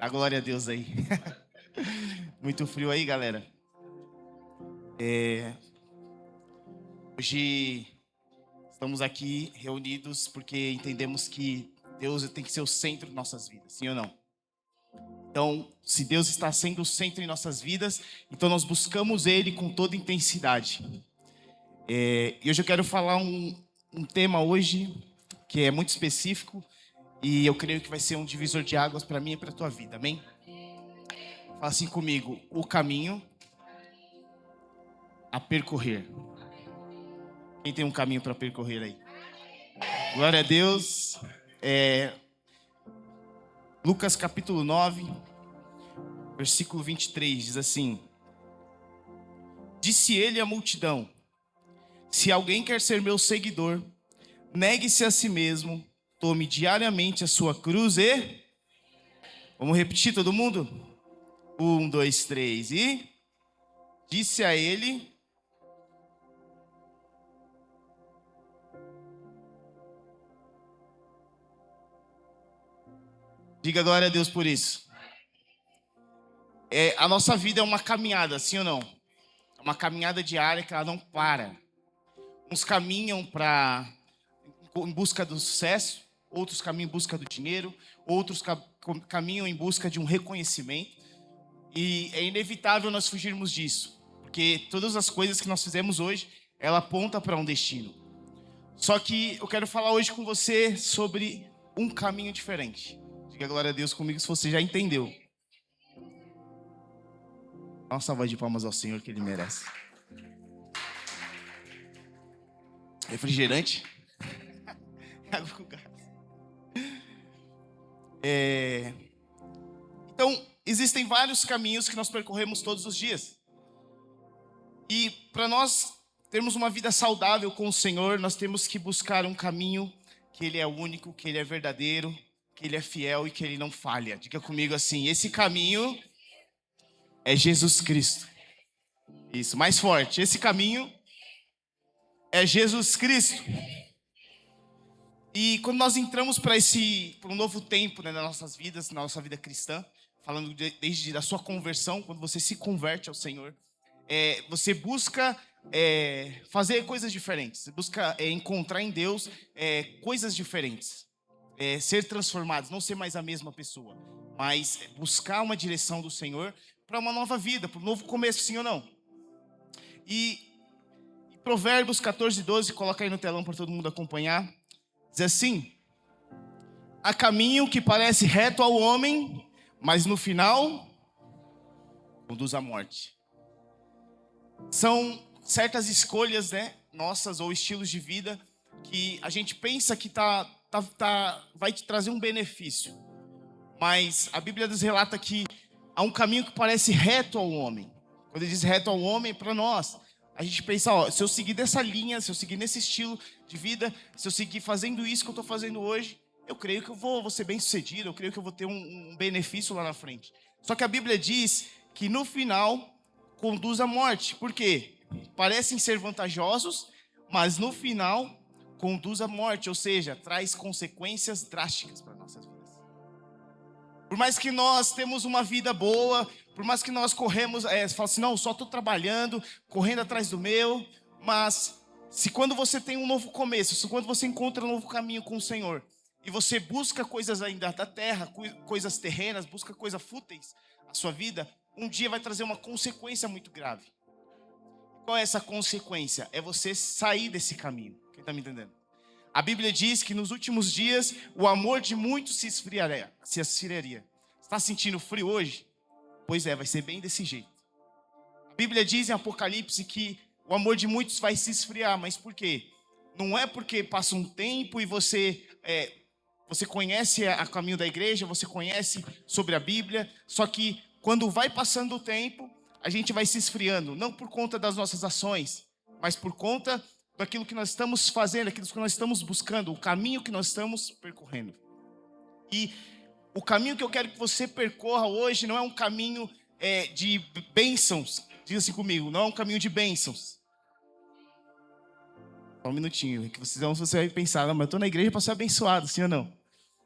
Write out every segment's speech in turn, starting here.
A glória a Deus aí. Muito frio aí, galera. Hoje estamos aqui reunidos porque entendemos que Deus tem que ser o centro de nossas vidas, sim ou não? Então, se Deus está sendo o centro em nossas vidas, então nós buscamos Ele com toda intensidade. E hoje eu quero falar um tema hoje que é muito específico e eu creio que vai ser um divisor de águas para mim e para a tua vida, amém? Fala assim comigo, o caminho a percorrer. Quem tem um caminho para percorrer aí? Glória a Deus. Lucas capítulo 9, versículo 23, diz assim: Disse ele à multidão: Se alguém quer ser meu seguidor, negue-se a si mesmo, tome diariamente a sua cruz e... Vamos repetir todo mundo? 1, 2, 3 e... Disse a ele... Diga glória a Deus por isso. A nossa vida é uma caminhada, sim ou não? É uma caminhada diária que ela não para. Uns caminham em busca do sucesso, outros caminham em busca do dinheiro, outros caminham em busca de um reconhecimento. E é inevitável nós fugirmos disso, porque todas as coisas que nós fizemos hoje, ela aponta para um destino. Só que eu quero falar hoje com você sobre um caminho diferente. Diga glória a Deus comigo se você já entendeu. Dá uma salva de palmas ao Senhor que Ele merece. Refrigerante? Água com gás. Então, existem vários caminhos que nós percorremos todos os dias. E para nós termos uma vida saudável com o Senhor, nós temos que buscar um caminho que Ele é único, que Ele é verdadeiro, que Ele é fiel e que Ele não falha. Diga comigo assim, esse caminho é Jesus Cristo. Isso, mais forte. Esse caminho é Jesus Cristo. E quando nós entramos para um novo tempo, né, nas nossas vidas, na nossa vida cristã, falando desde a sua conversão, quando você se converte ao Senhor, você busca fazer coisas diferentes, você busca encontrar em Deus coisas diferentes, ser transformados, não ser mais a mesma pessoa, mas buscar uma direção do Senhor para uma nova vida, para um novo começo, sim ou não? E Provérbios 14, 12, coloca aí no telão para todo mundo acompanhar. Diz assim: há caminho que parece reto ao homem, mas no final conduz à morte. São certas escolhas, né, nossas ou estilos de vida que a gente pensa que vai te trazer um benefício. Mas a Bíblia nos relata que há um caminho que parece reto ao homem. Quando ele diz reto ao homem, para nós, a gente pensa, se eu seguir dessa linha, se eu seguir nesse estilo de vida, se eu seguir fazendo isso que eu estou fazendo hoje, eu creio que eu vou ser bem sucedido, eu creio que eu vou ter um benefício lá na frente. Só que a Bíblia diz que no final conduz à morte. Por quê? Parecem ser vantajosos, mas no final conduz à morte, ou seja, traz consequências drásticas para nossas vidas. Por mais que nós temos uma vida boa, por mais que nós corremos, você fala assim, não, eu só estou trabalhando, correndo atrás do meu, mas se quando você tem um novo começo, se quando você encontra um novo caminho com o Senhor, e você busca coisas ainda da terra, coisas terrenas, busca coisas fúteis, a sua vida, um dia vai trazer uma consequência muito grave. Qual é essa consequência? É você sair desse caminho. Quem está me entendendo? A Bíblia diz que nos últimos dias o amor de muitos se esfriaria. Está sentindo frio hoje? Pois vai ser bem desse jeito. A Bíblia diz em Apocalipse que o amor de muitos vai se esfriar, mas por quê? Não é porque passa um tempo e você conhece o caminho da igreja, você conhece sobre a Bíblia, só que quando vai passando o tempo, a gente vai se esfriando, não por conta das nossas ações, mas por conta daquilo que nós estamos fazendo, aquilo que nós estamos buscando, o caminho que nós estamos percorrendo. E o caminho que eu quero que você percorra hoje não é um caminho de bênçãos. Diga assim comigo, não é um caminho de bênçãos. Só um minutinho, que você vai pensar, não, mas eu estou na igreja para ser abençoado, sim ou não?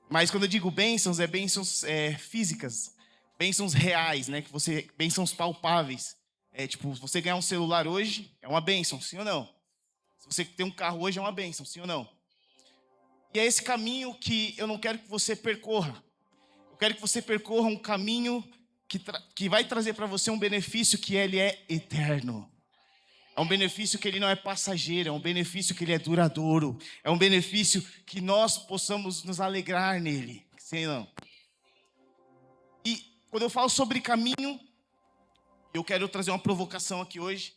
Mas quando eu digo bênçãos, é bênçãos físicas. bênçãos reais, né? Bênçãos palpáveis. Tipo, se você ganhar um celular hoje, é uma bênção, sim ou não? Se você tem um carro hoje, é uma bênção, sim ou não? E é esse caminho que eu não quero que você percorra. Eu quero que você percorra um caminho que vai trazer para você um benefício que ele é eterno. É um benefício que ele não é passageiro, é um benefício que ele é duradouro. É um benefício que nós possamos nos alegrar nele. Sim ou não? E quando eu falo sobre caminho, eu quero trazer uma provocação aqui hoje.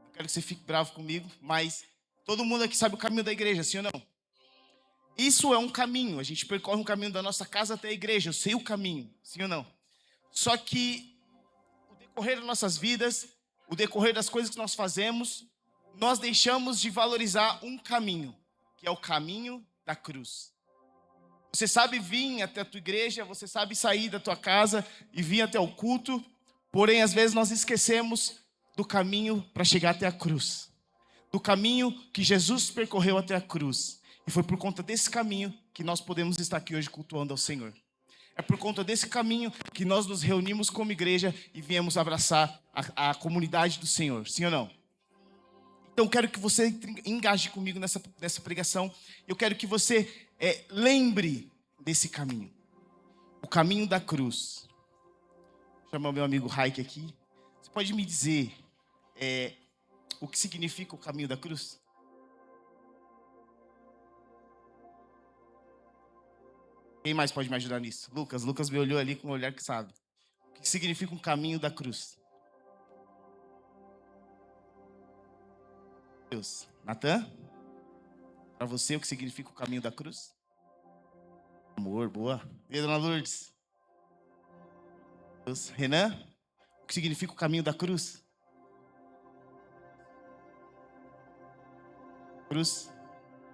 Eu quero que você fique bravo comigo, mas todo mundo aqui sabe o caminho da igreja, sim ou não? Isso é um caminho, a gente percorre um caminho da nossa casa até a igreja, eu sei o caminho, sim ou não? Só que o decorrer das nossas vidas, o decorrer das coisas que nós fazemos, nós deixamos de valorizar um caminho, que é o caminho da cruz. Você sabe vir até a tua igreja, você sabe sair da tua casa e vir até o culto, porém às vezes nós esquecemos do caminho para chegar até a cruz. Do caminho que Jesus percorreu até a cruz. E foi por conta desse caminho que nós podemos estar aqui hoje cultuando ao Senhor. É por conta desse caminho que nós nos reunimos como igreja e viemos abraçar a comunidade do Senhor. Sim ou não? Então eu quero que você engaje comigo nessa pregação. Eu quero que você lembre desse caminho. O caminho da cruz. Vou chamar o meu amigo Raik aqui. Você pode me dizer o que significa o caminho da cruz? Quem mais pode me ajudar nisso? Lucas. Lucas me olhou ali com um olhar que sabe. O que significa um caminho da cruz? Deus. Natan? Para você, o que significa o caminho da cruz? Amor, boa. E a dona Lourdes? Deus. Renan? O que significa o caminho da cruz? Cruz.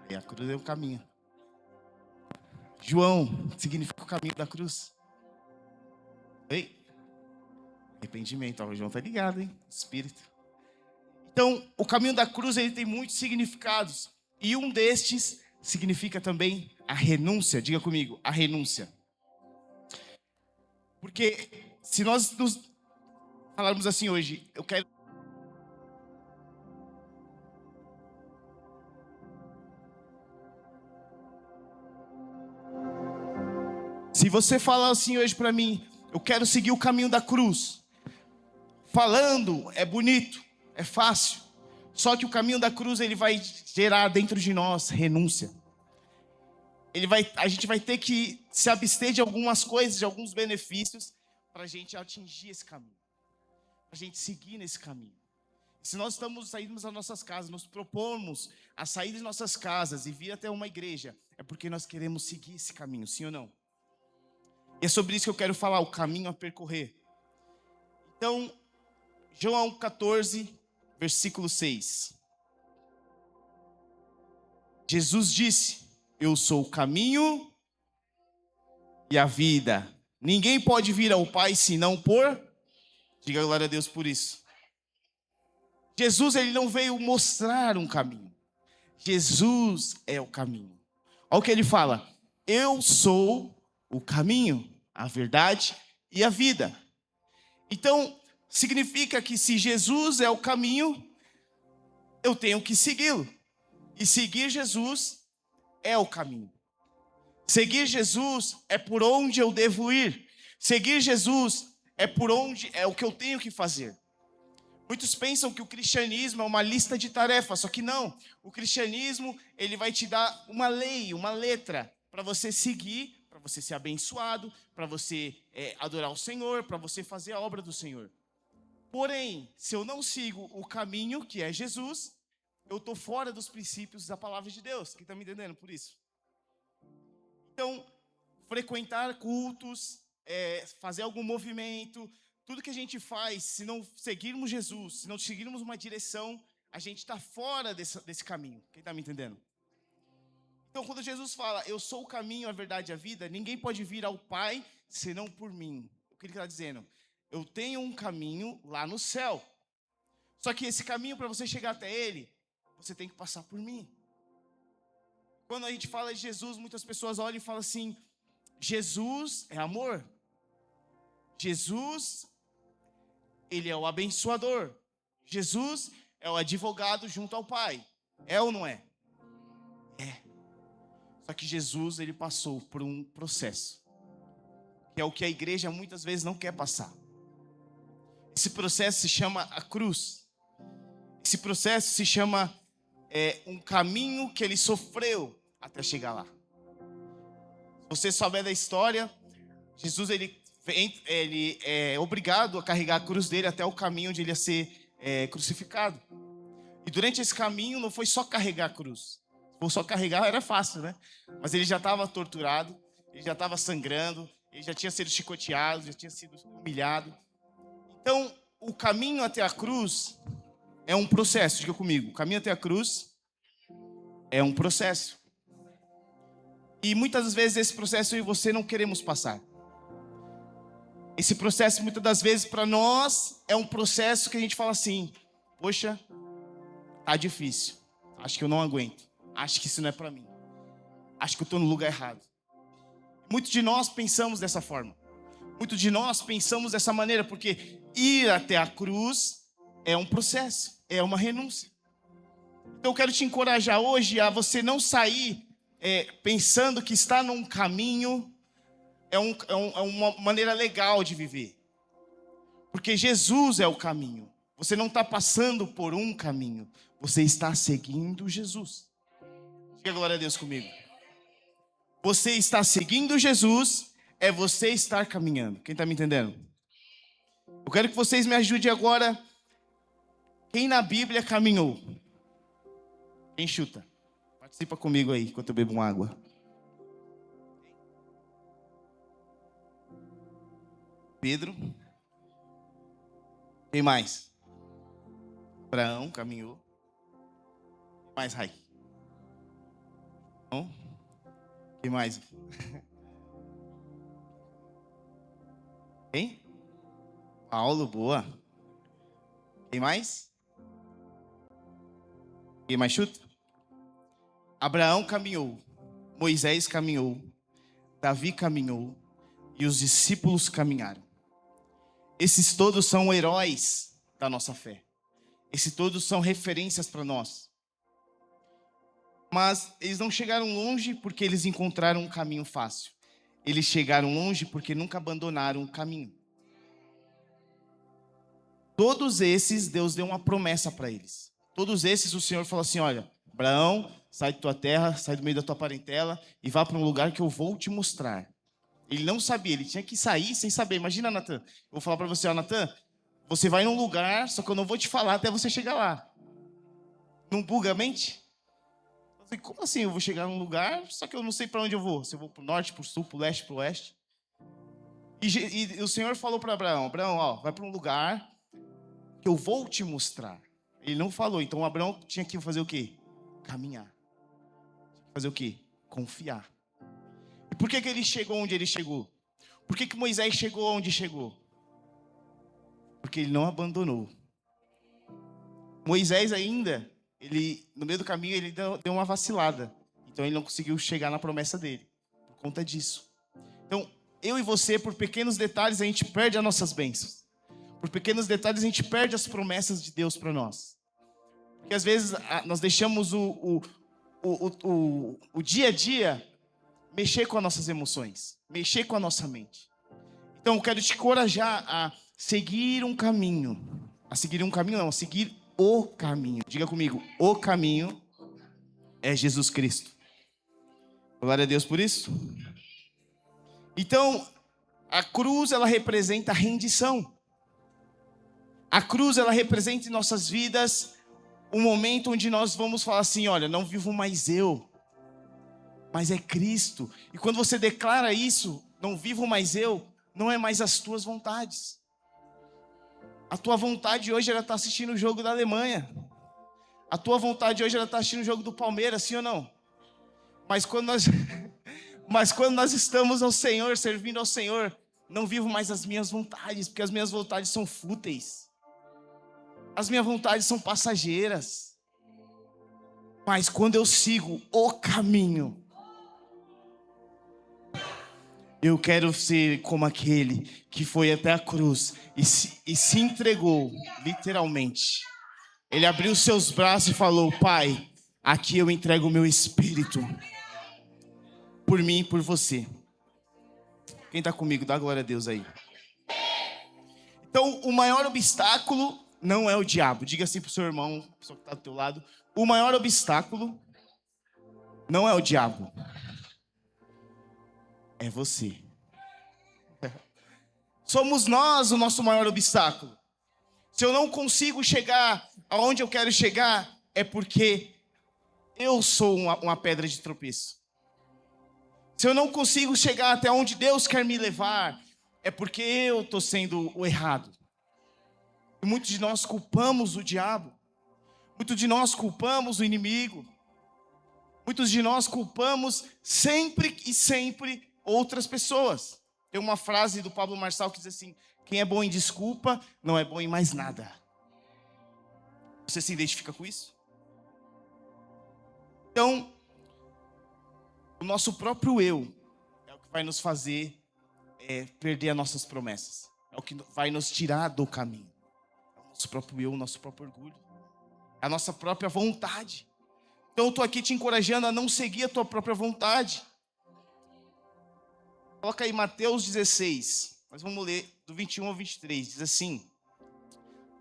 Aí a cruz é o caminho. João, o que significa o caminho da cruz? Ei? Arrependimento. O João tá ligado, hein? Espírito. Então, o caminho da cruz ele tem muitos significados. E um destes significa também a renúncia. Diga comigo, a renúncia. Porque se nós nos falarmos assim hoje, eu quero... Se você falar assim hoje para mim, eu quero seguir o caminho da cruz. Falando é bonito, é fácil. Só que o caminho da cruz ele vai gerar dentro de nós renúncia. A gente vai ter que se abster de algumas coisas, de alguns benefícios, para a gente atingir esse caminho. Para a gente seguir nesse caminho. Se nós saímos das nossas casas, nos propomos a sair de nossas casas e vir até uma igreja, é porque nós queremos seguir esse caminho, sim ou não? E é sobre isso que eu quero falar, o caminho a percorrer. Então, João 14, versículo 6. Jesus disse: eu sou o caminho e a vida. Ninguém pode vir ao Pai senão por... Diga glória a Deus por isso. Jesus, ele não veio mostrar um caminho. Jesus é o caminho. Olha o que ele fala. Eu sou o caminho, a verdade e a vida. Então, significa que se Jesus é o caminho, eu tenho que segui-lo. E seguir Jesus é o caminho. Seguir Jesus é por onde eu devo ir. Seguir Jesus é o que eu tenho que fazer. Muitos pensam que o cristianismo é uma lista de tarefas, só que não. O cristianismo, ele vai te dar uma lei, uma letra, para você seguir, para você ser abençoado, para você adorar o Senhor, para você fazer a obra do Senhor. Porém, se eu não sigo o caminho, que é Jesus, eu estou fora dos princípios da palavra de Deus. Quem está me entendendo por isso? Então, frequentar cultos, fazer algum movimento, tudo que a gente faz, se não seguirmos Jesus, se não seguirmos uma direção, a gente está fora desse caminho. Quem está me entendendo? Então, quando Jesus fala, eu sou o caminho, a verdade e a vida, ninguém pode vir ao Pai senão por mim. O que ele está dizendo? Eu tenho um caminho lá no céu. Só que esse caminho, para você chegar até ele, você tem que passar por mim. Quando a gente fala de Jesus, muitas pessoas olham e falam assim, Jesus é amor. Jesus, ele é o abençoador. Jesus é o advogado junto ao Pai. É ou não é? É. Só que Jesus, ele passou por um processo, que é o que a igreja muitas vezes não quer passar. Esse processo se chama a cruz. Esse processo se chama um caminho que ele sofreu até chegar lá. Se você souber da história, Jesus ele é obrigado a carregar a cruz dele até o caminho onde ele ia ser crucificado. E durante esse caminho não foi só carregar a cruz. Se fosse só carregar era fácil, né? Mas ele já estava torturado, ele já estava sangrando, ele já tinha sido chicoteado, já tinha sido humilhado. Então, o caminho até a cruz é um processo, diga comigo. O caminho até a cruz é um processo. E muitas vezes esse processo eu e você não queremos passar. Esse processo, muitas das vezes, para nós, é um processo que a gente fala assim: poxa, tá difícil. Acho que eu não aguento. Acho que isso não é para mim. Acho que eu estou no lugar errado. Muitos de nós pensamos dessa forma. Muitos de nós pensamos dessa maneira, porque ir até a cruz é um processo, é uma renúncia. Então eu quero te encorajar hoje a você não sair pensando que está num caminho, é uma maneira legal de viver. Porque Jesus é o caminho. Você não está passando por um caminho, você está seguindo Jesus. Diga glória a Deus comigo. Você está seguindo Jesus, é você estar caminhando. Quem está me entendendo? Eu quero que vocês me ajudem agora. Quem na Bíblia caminhou? Quem chuta? Participa comigo aí, enquanto eu bebo uma água. Pedro. Quem mais? Abraão caminhou. Quem mais, Rai? Não? Quem mais? Quem? Paulo, boa. Quem mais? Quem mais chuta? Abraão caminhou, Moisés caminhou, Davi caminhou e os discípulos caminharam. Esses todos são heróis da nossa fé. Esses todos são referências para nós. Mas eles não chegaram longe porque eles encontraram um caminho fácil. Eles chegaram longe porque nunca abandonaram o caminho. Todos esses, Deus deu uma promessa para eles. Todos esses, o Senhor falou assim: olha, Abraão, sai de tua terra, sai do meio da tua parentela e vá para um lugar que eu vou te mostrar. Ele não sabia, ele tinha que sair sem saber. Imagina, Natan, eu vou falar para você: ó, Natan, você vai num lugar, só que eu não vou te falar até você chegar lá. Não buga a mente? Como assim eu vou chegar num lugar, só que eu não sei para onde eu vou? Se eu vou para o norte, para o sul, para o leste, para o oeste? E o Senhor falou para Abraão: Abraão, ó, vai para um lugar que eu vou te mostrar. Ele não falou, então Abraão tinha que fazer o quê? Caminhar. Fazer o quê? Confiar. E por que ele chegou onde ele chegou? Por que Moisés chegou onde chegou? Porque ele não abandonou. Moisés ainda, no meio do caminho, ele deu uma vacilada. Então ele não conseguiu chegar na promessa dele. Por conta disso. Então, eu e você, por pequenos detalhes, a gente perde as nossas bênçãos. Por pequenos detalhes, a gente perde as promessas de Deus para nós. Porque às vezes nós deixamos o dia a dia mexer com as nossas emoções, mexer com a nossa mente. Então eu quero te encorajar a seguir um caminho. A seguir um caminho não, a seguir o caminho. Diga comigo: o caminho é Jesus Cristo. Glória a Deus por isso. Então, a cruz, ela representa a rendição. A cruz, ela representa em nossas vidas um momento onde nós vamos falar assim: olha, não vivo mais eu, mas é Cristo. E quando você declara isso, não vivo mais eu, não é mais as tuas vontades. A tua vontade hoje, ela está assistindo o jogo da Alemanha. A tua vontade hoje, ela está assistindo o jogo do Palmeiras, sim ou não? Mas quando nós estamos ao Senhor, servindo ao Senhor, não vivo mais as minhas vontades, porque as minhas vontades são fúteis. As minhas vontades são passageiras. Mas quando eu sigo o caminho, Eu quero ser como aquele que foi até a cruz e se entregou, literalmente. Ele abriu seus braços e falou: Pai, aqui eu entrego o meu espírito, por mim e por você. Quem está comigo, dá glória a Deus aí. Então, o maior obstáculo não é o diabo. Diga assim para o seu irmão, a pessoa que está do teu lado: o maior obstáculo não é o diabo, é você. Somos nós o nosso maior obstáculo. Se eu não consigo chegar aonde eu quero chegar, é porque eu sou uma pedra de tropeço. Se eu não consigo chegar até onde Deus quer me levar, é porque eu estou sendo o errado. E muitos de nós culpamos o diabo. Muitos de nós culpamos o inimigo. Muitos de nós culpamos sempre e sempre outras pessoas. Tem uma frase do Pablo Marçal que diz assim: quem é bom em desculpa, não é bom em mais nada. Você se identifica com isso? Então, o nosso próprio eu é o que vai nos fazer perder as nossas promessas. É o que vai nos tirar do caminho. É o nosso próprio eu, o nosso próprio orgulho. É a nossa própria vontade. Então eu estou aqui te encorajando a não seguir a tua própria vontade. Coloca aí Mateus 16. Nós vamos ler do 21 ao 23. Diz assim: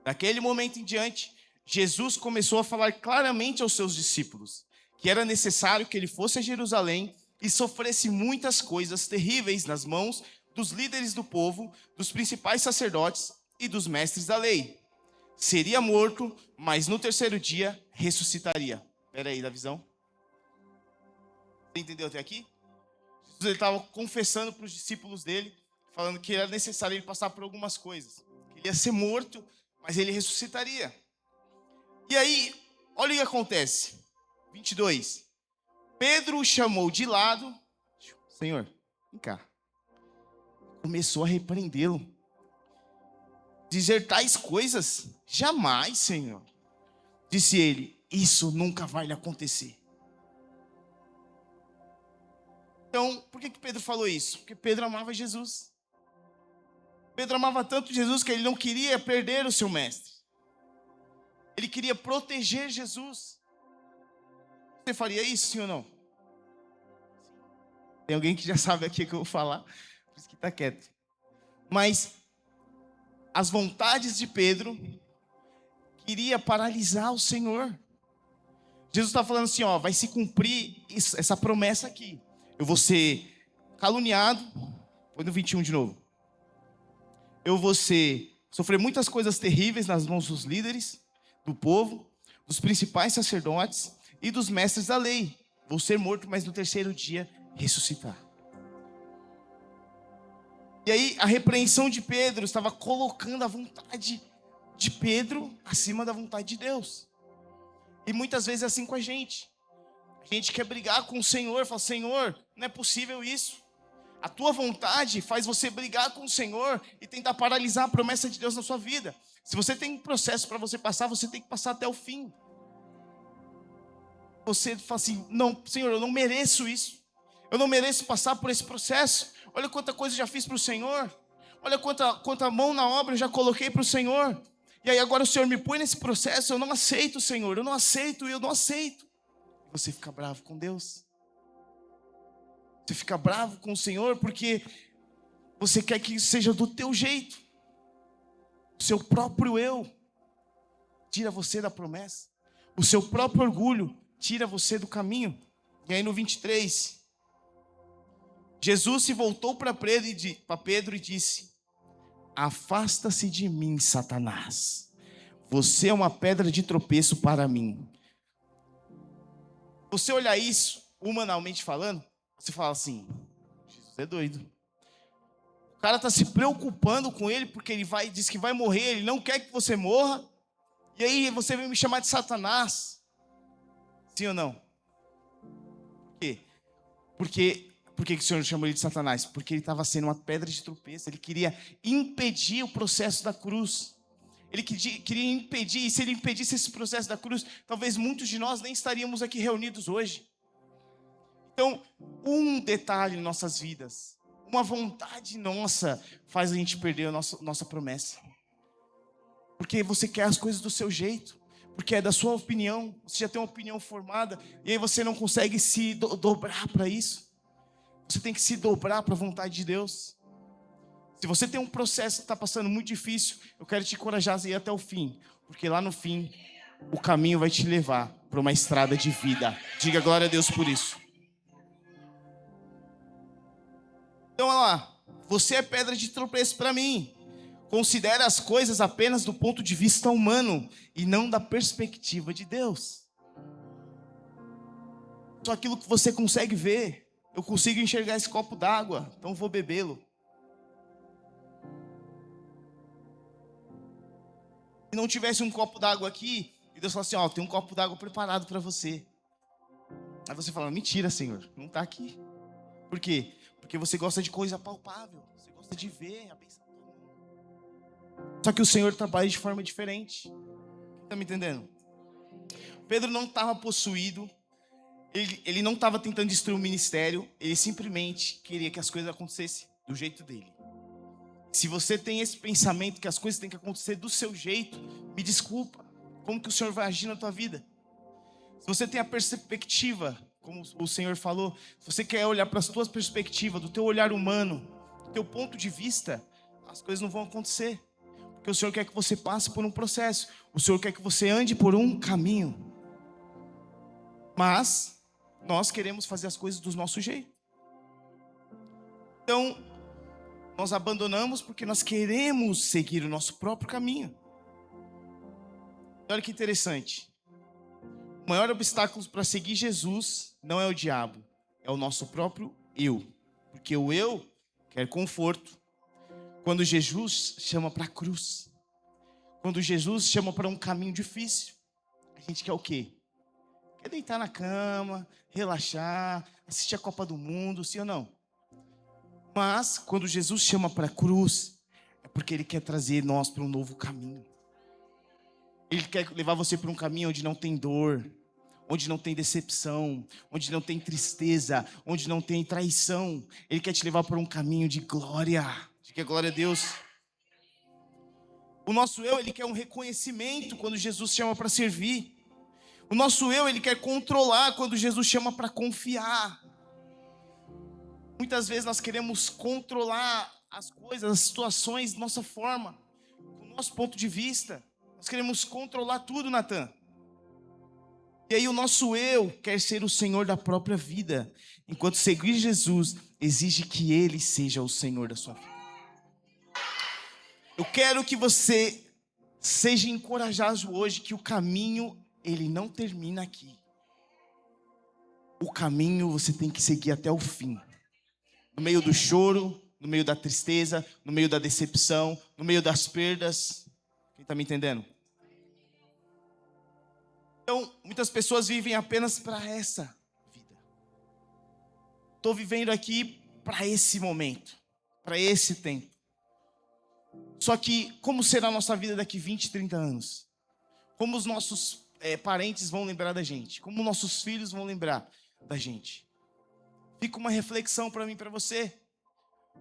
daquele momento em diante, Jesus começou a falar claramente aos seus discípulos que era necessário que ele fosse a Jerusalém e sofresse muitas coisas terríveis nas mãos dos líderes do povo, dos principais sacerdotes e dos mestres da lei. Seria morto, mas no terceiro dia ressuscitaria. Espera aí, da visão. Você entendeu até aqui? Jesus estava confessando para os discípulos dele, falando que era necessário ele passar por algumas coisas. Que ele ia ser morto, mas ele ressuscitaria. E aí, olha o que acontece. 22. Pedro o chamou de lado. Senhor, vem cá. Começou a repreendê-lo. Dizer tais coisas? Jamais, Senhor. Disse ele: isso nunca vai lhe acontecer. Então, por que Pedro falou isso? Porque Pedro amava Jesus. Pedro amava tanto Jesus que ele não queria perder o seu mestre. Ele queria proteger Jesus. Você faria isso, sim ou não? Tem alguém que já sabe aqui o que eu vou falar, por isso que está quieto. Mas as vontades de Pedro queria paralisar o Senhor. Jesus está falando assim, ó, vai se cumprir essa promessa aqui. Eu vou ser caluniado, põe no 21 de novo. Eu vou sofrer muitas coisas terríveis nas mãos dos líderes do povo, dos principais sacerdotes e dos mestres da lei. Vou ser morto, mas no terceiro dia ressuscitar. E aí a repreensão de Pedro estava colocando a vontade de Pedro acima da vontade de Deus. E muitas vezes é assim com a gente. A gente quer brigar com o Senhor, fala: Senhor, não é possível isso. A tua vontade faz você brigar com o Senhor e tentar paralisar a promessa de Deus na sua vida. Se você tem um processo para você passar, você tem que passar até o fim. Você fala assim: não, Senhor, eu não mereço isso. Eu não mereço passar por esse processo. Olha quanta coisa eu já fiz para o Senhor. Olha quanta mão na obra eu já coloquei para o Senhor. E aí agora o Senhor me põe nesse processo. Eu não aceito, Senhor. Eu não aceito. Você fica bravo com Deus. Você fica bravo com o Senhor porque você quer que seja do teu jeito. O seu próprio eu tira você da promessa. O seu próprio orgulho tira você do caminho. E aí no 23, Jesus se voltou para Pedro e disse: afasta-se de mim, Satanás. Você é uma pedra de tropeço para mim. Você olhar isso, humanamente falando, você fala assim: Jesus é doido. O cara está se preocupando com ele porque ele diz que vai morrer, ele não quer que você morra. E aí você vem me chamar de Satanás. Sim ou não? Por quê? Por que o Senhor chamou ele de Satanás? Porque ele estava sendo uma pedra de tropeço. Ele queria impedir o processo da cruz. Ele queria impedir, e se ele impedisse esse processo da cruz, talvez muitos de nós nem estaríamos aqui reunidos hoje. Então, um detalhe em nossas vidas Uma vontade nossa faz a gente perder a nossa promessa. Porque você quer as coisas do seu jeito. Porque é da sua opinião. Você já tem uma opinião formada. E aí você não consegue se dobrar para isso. Você tem que se dobrar para a vontade de Deus. Se você tem um processo que está passando muito difícil, eu quero te encorajar a ir até o fim. Porque lá no fim, o caminho vai te levar para uma estrada de vida. Diga glória a Deus por isso. Então, olha lá. Você é pedra de tropeço para mim. Considere as coisas apenas do ponto de vista humano e não da perspectiva de Deus. Só aquilo que você consegue ver. Eu consigo enxergar esse copo d'água, então vou bebê-lo. Se não tivesse um copo d'água aqui, e Deus fala assim, ó, tem um copo d'água preparado para você. Aí você fala, mentira, Senhor, não está aqui. Por quê? Porque você gosta de coisa palpável, você gosta de ver a bênção. Só que o Senhor trabalha de forma diferente. Está me entendendo? Pedro não estava possuído, ele não estava tentando destruir o ministério, ele simplesmente queria que as coisas acontecessem do jeito dele. Se você tem esse pensamento que as coisas têm que acontecer do seu jeito, me desculpa, como que o Senhor vai agir na tua vida? Se você tem a perspectiva, como o Senhor falou, se você quer olhar para as tuas perspectivas, do teu olhar humano, do teu ponto de vista, as coisas não vão acontecer. Porque o Senhor quer que você passe por um processo. O Senhor quer que você ande por um caminho. Mas nós queremos fazer as coisas do nosso jeito. Então, nós abandonamos porque nós queremos seguir o nosso próprio caminho. Olha que interessante. O maior obstáculo para seguir Jesus não é o diabo, é o nosso próprio eu. Porque o eu quer conforto. Quando Jesus chama para a cruz, quando Jesus chama para um caminho difícil, a gente quer o quê? Quer deitar na cama, relaxar, assistir a Copa do Mundo, sim ou não? Mas, quando Jesus chama para a cruz, é porque Ele quer trazer nós para um novo caminho. Ele quer levar você para um caminho onde não tem dor, onde não tem decepção, onde não tem tristeza, onde não tem traição. Ele quer te levar para um caminho de glória. Diga glória a Deus. O nosso eu, ele quer um reconhecimento quando Jesus chama para servir. O nosso eu, ele quer controlar quando Jesus chama para confiar. Muitas vezes nós queremos controlar as coisas, as situações, de nossa forma, do nosso ponto de vista. Nós queremos controlar tudo, Natan. E aí o nosso eu quer ser o Senhor da própria vida. Enquanto seguir Jesus exige que Ele seja o Senhor da sua vida. Eu quero que você seja encorajado hoje que o caminho, ele não termina aqui. O caminho você tem que seguir até o fim. No meio do choro, no meio da tristeza, no meio da decepção, no meio das perdas. Quem está me entendendo? Então, muitas pessoas vivem apenas para essa vida. Estou vivendo aqui para esse momento, para esse tempo. Só que, como será a nossa vida daqui 20, 30 anos? Como os nossos parentes vão lembrar da gente? Como nossos filhos vão lembrar da gente? Fica uma reflexão para mim e para você.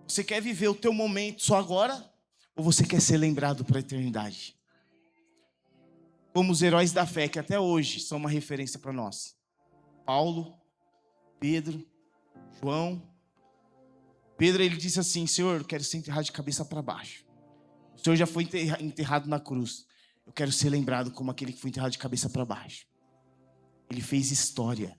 Você quer viver o teu momento só agora? Ou você quer ser lembrado para a eternidade? Como os heróis da fé, que até hoje são uma referência para nós. Paulo, Pedro, João. Pedro, ele disse assim, Senhor, eu quero ser enterrado de cabeça para baixo. O Senhor já foi enterrado na cruz. Eu quero ser lembrado como aquele que foi enterrado de cabeça para baixo. Ele fez história.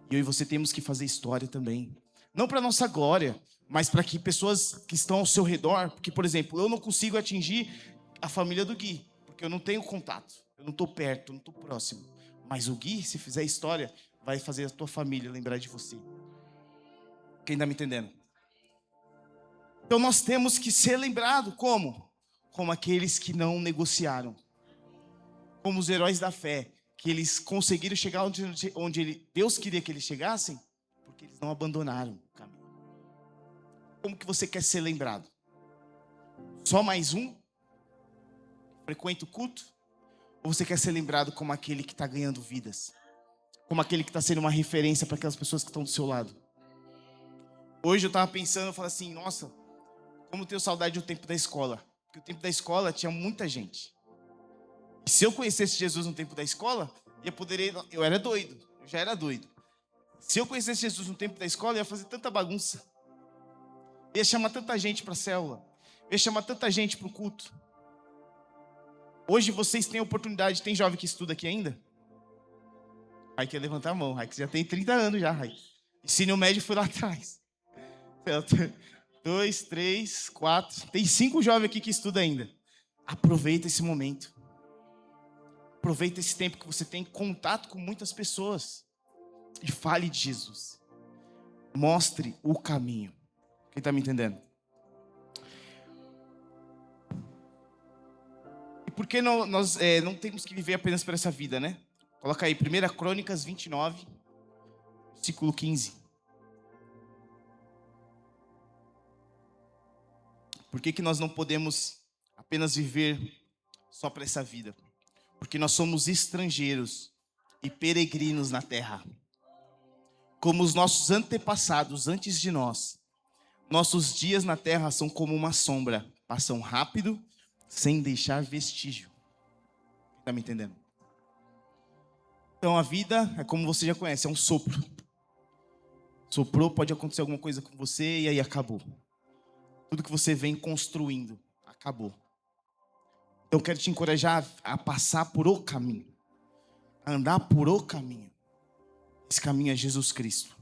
E eu e você temos que fazer história também. Não para nossa glória, mas para que pessoas que estão ao seu redor... Porque, por exemplo, eu não consigo atingir a família do Gui, porque eu não tenho contato. Eu não estou perto, eu não estou próximo. Mas o Gui, se fizer história, vai fazer a tua família lembrar de você. Quem está me entendendo? Então nós temos que ser lembrados como? Como aqueles que não negociaram. Como os heróis da fé, que eles conseguiram chegar onde Deus queria que eles chegassem, porque eles não abandonaram o caminho. Como que você quer ser lembrado? Só mais um? Frequenta o culto? Ou você quer ser lembrado como aquele que está ganhando vidas? Como aquele que está sendo uma referência para aquelas pessoas que estão do seu lado? Hoje eu tava pensando, eu falei assim, nossa, como eu tenho saudade do tempo da escola. Porque o tempo da escola tinha muita gente. E se eu conhecesse Jesus no tempo da escola, eu era doido, eu já era doido. Se eu conhecesse Jesus no tempo da escola, eu ia fazer tanta bagunça. Eu ia chamar tanta gente para a célula. Eu ia chamar tanta gente para o culto. Hoje vocês têm a oportunidade, tem jovem que estuda aqui ainda? Aí quer levantar a mão, aí que já tem 30 anos já, aí. Ensino médio foi lá atrás. 2, 3, 4. Tem 5 jovens aqui que estudam ainda. Aproveita esse momento. Aproveita esse tempo que você tem contato com muitas pessoas. E fale de Jesus. Mostre o caminho. Quem está me entendendo? E por que nós não temos que viver apenas por essa vida, né? Coloca aí, 1 Crônicas 29, versículo 15. Por que nós não podemos apenas viver só para essa vida? Porque nós somos estrangeiros e peregrinos na terra. Como os nossos antepassados antes de nós, nossos dias na terra são como uma sombra, passam rápido, sem deixar vestígio. Está me entendendo? Então a vida é como você já conhece, é um sopro. Soprou, pode acontecer alguma coisa com você e aí acabou. Tudo que você vem construindo, acabou. Então eu quero te encorajar a passar por o caminho. A andar por o caminho. Esse caminho é Jesus Cristo.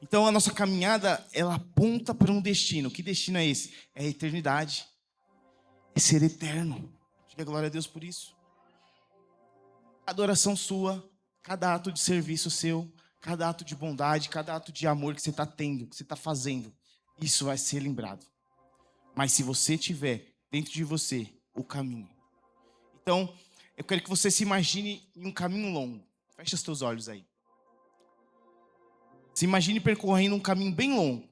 Então a nossa caminhada, ela aponta para um destino. Que destino é esse? É a eternidade. É ser eterno. Diga glória a Deus por isso. Cada oração sua, cada ato de serviço seu, cada ato de bondade, cada ato de amor que você está tendo, que você está fazendo, isso vai ser lembrado. Mas se você tiver dentro de você o caminho. Então, eu quero que você se imagine em um caminho longo. Fecha os teus olhos aí. Se imagine percorrendo um caminho bem longo.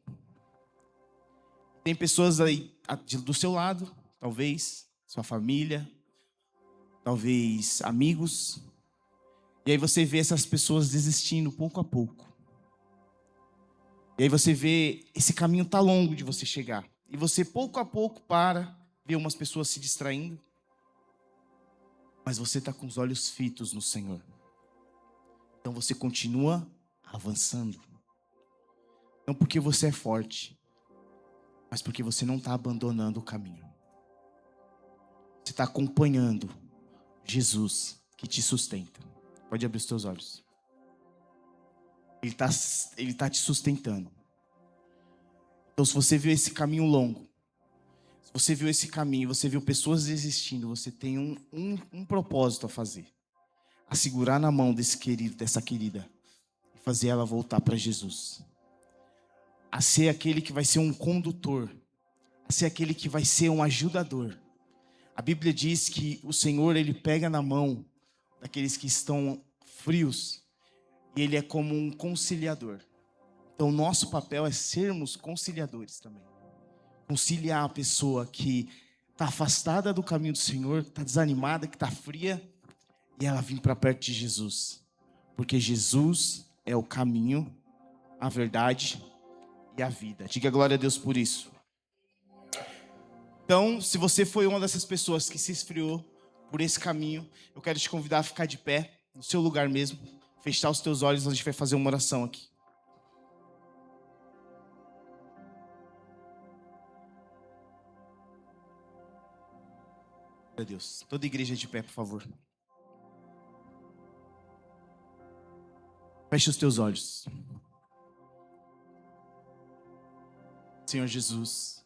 Tem pessoas aí do seu lado, talvez sua família, talvez amigos. E aí você vê essas pessoas desistindo pouco a pouco. E aí você vê esse caminho tá longo de você chegar. E você pouco a pouco vê umas pessoas se distraindo. Mas você está com os olhos fitos no Senhor. Então você continua avançando. Não porque você é forte, mas porque você não está abandonando o caminho. Você está acompanhando Jesus que te sustenta. Pode abrir os teus olhos. Ele tá te sustentando. Então se você viu esse caminho longo, se você viu esse caminho, você viu pessoas desistindo, você tem um propósito a fazer. A segurar na mão desse querido, dessa querida. E fazer ela voltar para Jesus. A ser aquele que vai ser um condutor. A ser aquele que vai ser um ajudador. A Bíblia diz que o Senhor, Ele pega na mão daqueles que estão frios. E Ele é como um conciliador. Então o nosso papel é sermos conciliadores também. Conciliar a pessoa que está afastada do caminho do Senhor, está desanimada, que está fria. E ela vir para perto de Jesus. Porque Jesus é o caminho, a verdade e a vida. Diga glória a Deus por isso. Então, se você foi uma dessas pessoas que se esfriou por esse caminho, eu quero te convidar a ficar de pé, no seu lugar mesmo. Fechar os teus olhos, a gente vai fazer uma oração aqui. Glória a Deus. Toda igreja de pé, por favor. Feche os teus olhos. Senhor Jesus,